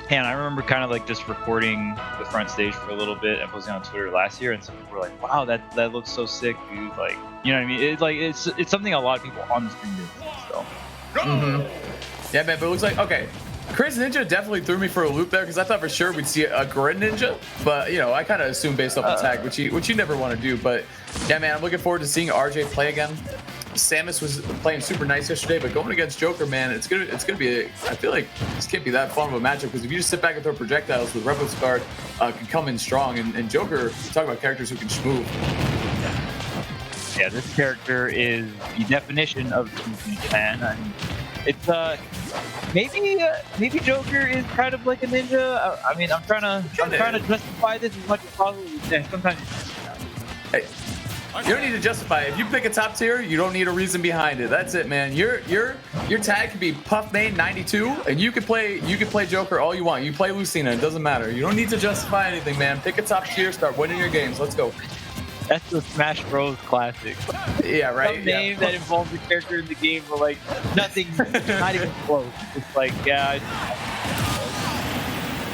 And I remember kind of like just recording the front stage for a little bit and posting on Twitter last year, and some people were like, "Wow, that looks so sick, dude!" Like, you know what I mean? It's something a lot of people on the stream did. So Yeah, man, but it looks like, okay, Chrininja definitely threw me for a loop there because I thought for sure we'd see a Chrininja, but you know, I kind of assumed based off the tag, which you never want to do. But yeah, man, I'm looking forward to seeing RJ play again. Samus was playing super nice yesterday, but going against Joker, man, it's gonna be. I feel like this can't be that fun of a matchup because if you just sit back and throw projectiles with Rebel's guard, can come in strong, and Joker, talk about characters who can schmoove. yeah, this character is the definition of the man. I mean, it's maybe Joker is kind of like a ninja. I mean, I'm trying to justify this as much as possible. Yeah, sometimes. Hey, you don't need to justify it. If you pick a top tier, you don't need a reason behind it. That's it, man. Your tag could be Puffmain 92, and you could play Joker all you want. You play Lucina, it doesn't matter. You don't need to justify anything, man. Pick a top tier, start winning your games. Let's go. That's the Smash Bros. Classic. Yeah, right. Some name that involves a character in the game, but like nothing, not even close. It's like, yeah.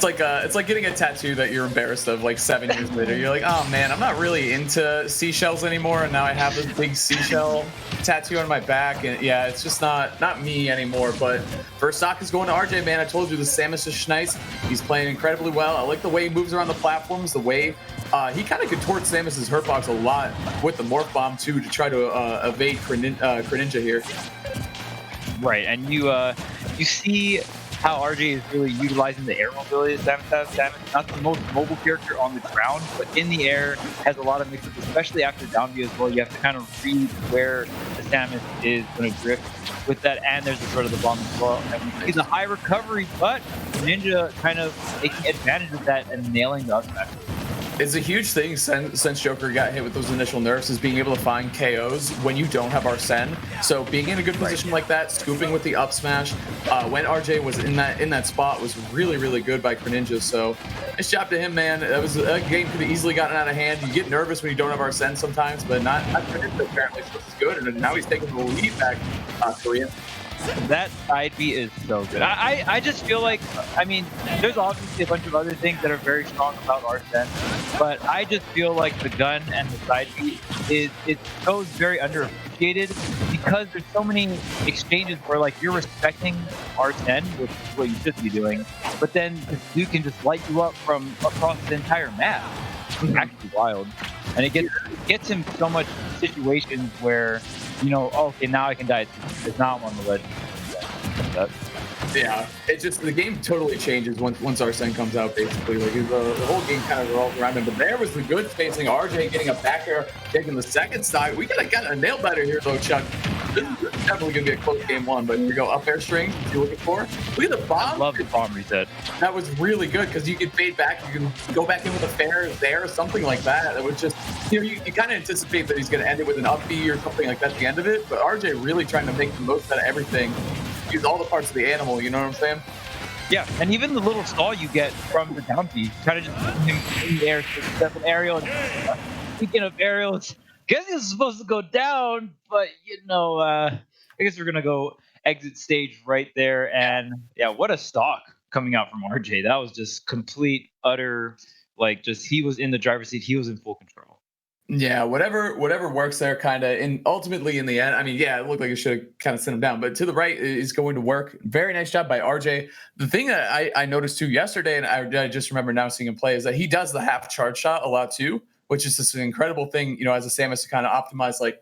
It's like getting a tattoo that you're embarrassed of like 7 years later. You're like, oh man, I'm not really into seashells anymore, and now I have this big seashell tattoo on my back, and yeah, it's just not me anymore. But first stock is going to RJ, man. I told you the Samus is nice. He's playing incredibly well. I like the way he moves around the platforms, the way he kind of contorts Samus's hurt box a lot with the morph bomb too to try to evade Chrininja here. Right, and you see how RJ is really utilizing the air mobility that Samus has. Samus, not the most mobile character on the ground, but in the air has a lot of mixes, especially after down B as well. You have to kind of read where the Samus is going to drift with that, and there's a sort of the bomb as well. And he's a high recovery, but Ninja kind of taking advantage of that and nailing the up smash. It's a huge thing since Joker got hit with those initial nerfs is being able to find KOs when you don't have Arsene. So being in a good position like that, scooping with the up smash, when RJ was in that spot was really, really good by Chrininja. So nice job to him, man. That was a game could have easily gotten out of hand. You get nervous when you don't have Arsene sometimes, but not Chrininja apparently. So this is good, and now he's taking the lead back, Korea. That side B is so good. I just feel like, I mean, there's obviously a bunch of other things that are very strong about Arsene, but I just feel like the gun and the side B it goes very underappreciated because there's so many exchanges where like you're respecting Arsene, which is what you should be doing, but then this dude can just light you up from across the entire map. It's actually wild, and it gets him so much situations where, you know, oh, okay, now I can die. It's not on the ledge. Yeah, it just the game totally changes once Arsene comes out. Basically, like the whole game kind of revolves around him. But there was the good spacing. RJ getting a back air, taking the second stock. We got a nail biter here though, Chuck. This is definitely gonna be a close game one. But here we go, up air string. What you're looking for? Look at the bomb. I love the bomb reset. That was really good because you can fade back. You can go back in with a fair there, something like that. That was just, you know, you kind of anticipate that he's gonna end it with an up B or something like that at the end of it. But RJ really trying to make the most out of everything. Use all the parts of the animal, you know what I'm saying? Yeah, and even the little stall you get from the down B, kind of just put him in the air, step an aerial. And, speaking of aerials, guess he was supposed to go down, but you know, I guess we're gonna go exit stage right there. And yeah, what a stock coming out from RJ. That was just complete, utter, like just he was in the driver's seat. He was in full control. Yeah, whatever works there, kind of. And ultimately, in the end, I mean, yeah, it looked like it should have kind of sent him down, but to the right is going to work. Very nice job by RJ. The thing that I noticed too yesterday, and I just remember now seeing him play, is that he does the half charge shot a lot too, which is just an incredible thing, you know, as a Samus to kind of optimize. Like,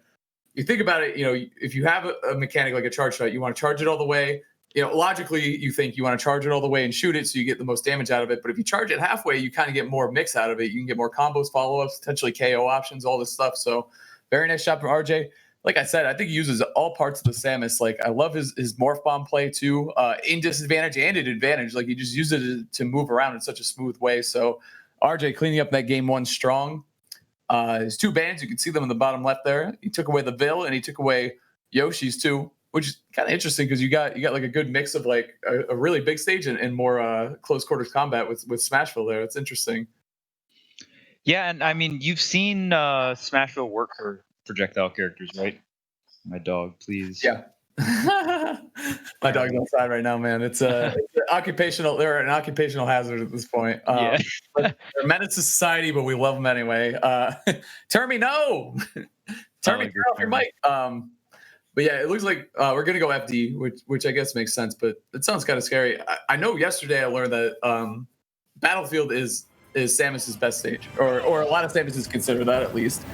you think about it, you know, if you have a mechanic like a charge shot, you want to charge it all the way. You know, logically, you think you want to charge it all the way and shoot it so you get the most damage out of it. But if you charge it halfway, you kind of get more mix out of it. You can get more combos, follow-ups, potentially KO options, all this stuff. So very nice job from RJ. Like I said, I think he uses all parts of the Samus. Like, I love his morph bomb play too, in disadvantage and at advantage. Like, he just used it to move around in such a smooth way. So RJ cleaning up that game one strong. His two bans, you can see them in the bottom left there. He took away the Vil and he took away Yoshi's too, which is kind of interesting because you got like a good mix of like a really big stage and more close quarters combat with Smashville there. It's interesting. Yeah, and I mean, you've seen Smashville work for projectile characters, right? My dog, please. Yeah. My dog's outside right now, man. It's a occupational. They're an occupational hazard at this point. Yeah. They're a menace to society, but we love them anyway. Termy, no. Termy, turn off your mic. But yeah, it looks like we're gonna go FD, which I guess makes sense. But it sounds kind of scary. I know yesterday I learned that Battlefield is Samus's best stage, or a lot of Samuses consider that at least.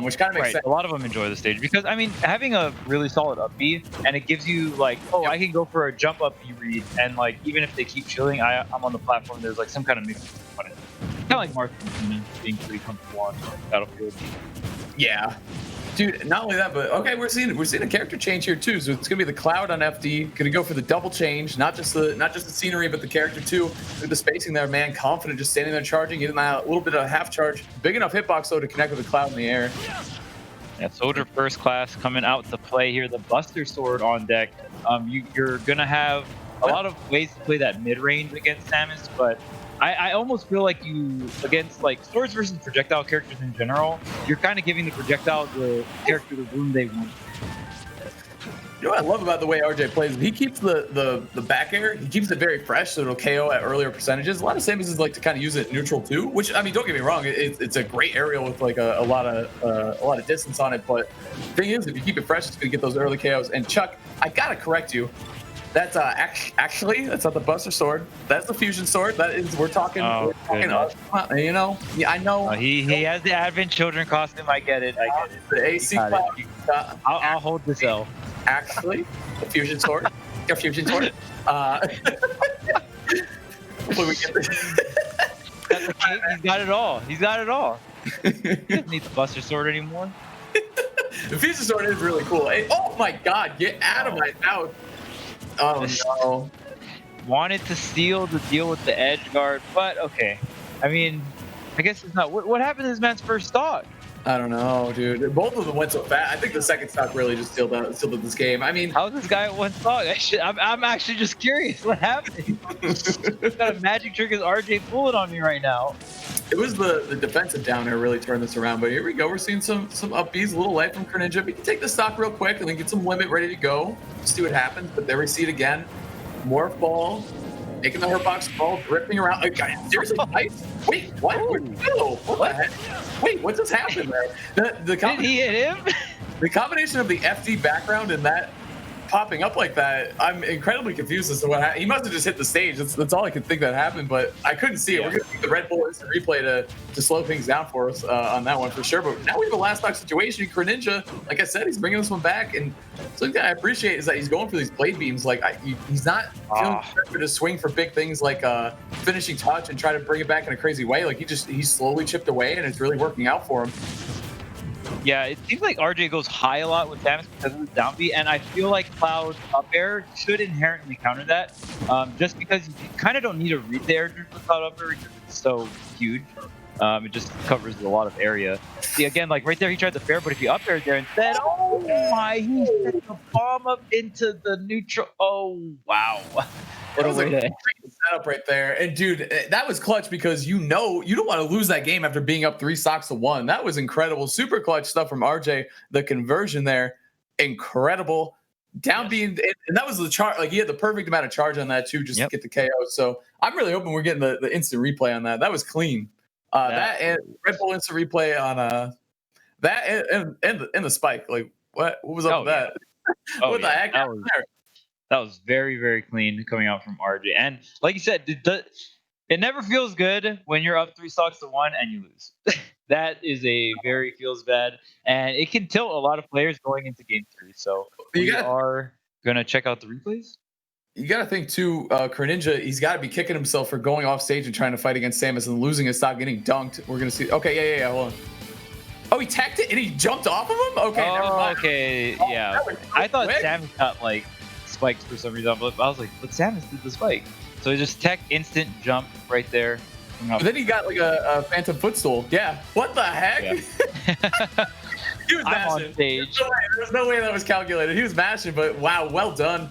Which kind of makes sense. A lot of them enjoy the stage because I mean, having a really solid up B and it gives you like, oh, I can go for a jump up B read, and like even if they keep chilling, I'm on the platform. There's like some kind of mix on it. Kind of like Mark being pretty comfortable on Battlefield. Yeah, dude. Not only that, but okay, we're seeing a character change here too. So it's gonna be the Cloud on FD. Gonna go for the double change, not just the scenery, but the character too. With the spacing there, man, confident, just standing there charging, getting that little bit of half charge. Big enough hitbox though to connect with the Cloud in the air. Yeah, Soldier first class coming out to play here. The Buster Sword on deck. You're gonna have a lot of ways to play that mid range against Samus, but I almost feel like you, against like swords versus projectile characters in general, you're kind of giving the projectile the character the room they want. You know what I love about the way RJ plays? He keeps the back air, he keeps it very fresh, so it'll KO at earlier percentages. A lot of Samuses like to kind of use it neutral too, which I mean, don't get me wrong, it's a great aerial with like a lot of distance on it. But the thing is, if you keep it fresh, it's gonna get those early KOs. And Chuck, I gotta correct you. That's actually that's not the Buster Sword. That's the Fusion Sword. That is we're talking. You know, yeah, I know. He has the Advent Children costume. I get it. The AC Cloud. I'll hold this L. Actually, the Fusion Sword. Your Fusion Sword. Hopefully we get this. That's the cape. He's got it all. He doesn't need the Buster Sword anymore. The Fusion Sword is really cool. Hey, oh my God! Get out of my mouth. Oh no. Wanted to steal the deal with the edge guard, but okay. I mean, I guess it's not. What happened to this man's first stock? I don't know, dude. Both of them went so fast. I think the second stock really just sealed this game. I mean, how's this guy at one stock? I'm actually just curious. What happened? What kind of magic trick is RJ pulling on me right now? It was the defensive down air really turned this around. But here we go. We're seeing some up Bs, a little light from Chrininja. We can take the stock real quick and then get some limit ready to go. See what happens. But there we see it again. Morph ball. Making the hurt box ball, drifting around. Seriously, nice. Wait, what? What the heck? Wait, what just happened there? Did he hit him? The combination of the FD background and that popping up like that, I'm incredibly confused as to what happened. He must have just hit the stage. That's all I could think that happened, but I couldn't see it. We're going to see the Red Bull instant replay to slow things down for us on that one for sure. But now we have a last stock situation. Chrininja, like I said, he's bringing this one back. And something that I appreciate is that he's going for these blade beams. Like he's not feeling pressure to swing for big things like finishing touch and try to bring it back in a crazy way. Like he slowly chipped away, and it's really working out for him. Yeah, it seems like RJ goes high a lot with Samus because of the down B, and I feel like Cloud up air should inherently counter that, just because you kind of don't need to read the air drift with Cloud up air because it's so huge. It just covers a lot of area. See, again, like right there, he tried the fair, but if he up aired there instead, oh my, he sent the bomb up into the neutral. Oh, wow. What a great setup right there. And dude, that was clutch because you don't want to lose that game after being up 3 stocks to 1. That was incredible. Super clutch stuff from RJ. The conversion there, incredible. Down being, and that was the charge. Like he had the perfect amount of charge on that too, just to get the KO. So I'm really hoping we're getting the instant replay on that. That was clean. That and Red Bull instant replay on that and the spike. Like what was up with that? What the heck happened there? That was very, very clean coming out from RJ. And like you said, it never feels good when you're up 3 stocks to 1 and you lose. That is very feels bad. And it can tilt a lot of players going into game 3. So we are going to check out the replays. You got to think too, Chrininja, he's got to be kicking himself for going off stage and trying to fight against Samus and losing his stock, getting dunked. We're going to see. Okay, yeah, hold on. Oh, he tacked it and he jumped off of him? Okay, never mind. Okay, yeah. I thought Samus got like spikes for some reason, but I was like, but Samus did the spike. So he just tech instant jump right there. But then he got like a phantom footstool. Yeah. What the heck? Yeah. He was mashing. On stage. There's no way that was calculated. He was mashing, but wow, well done.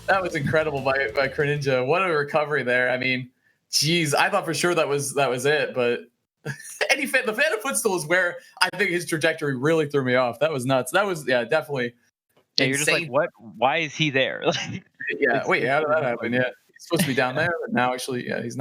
That was incredible by Chrininja. What a recovery there. I mean, geez, I thought for sure that was it, but the phantom footstool is where I think his trajectory really threw me off. That was nuts. That was definitely Yeah, you're just like, insane. what? Why is he there? Like, Yeah. Wait, how did that it's happen? like Yeah, he's supposed to be down there, but now actually, yeah, he's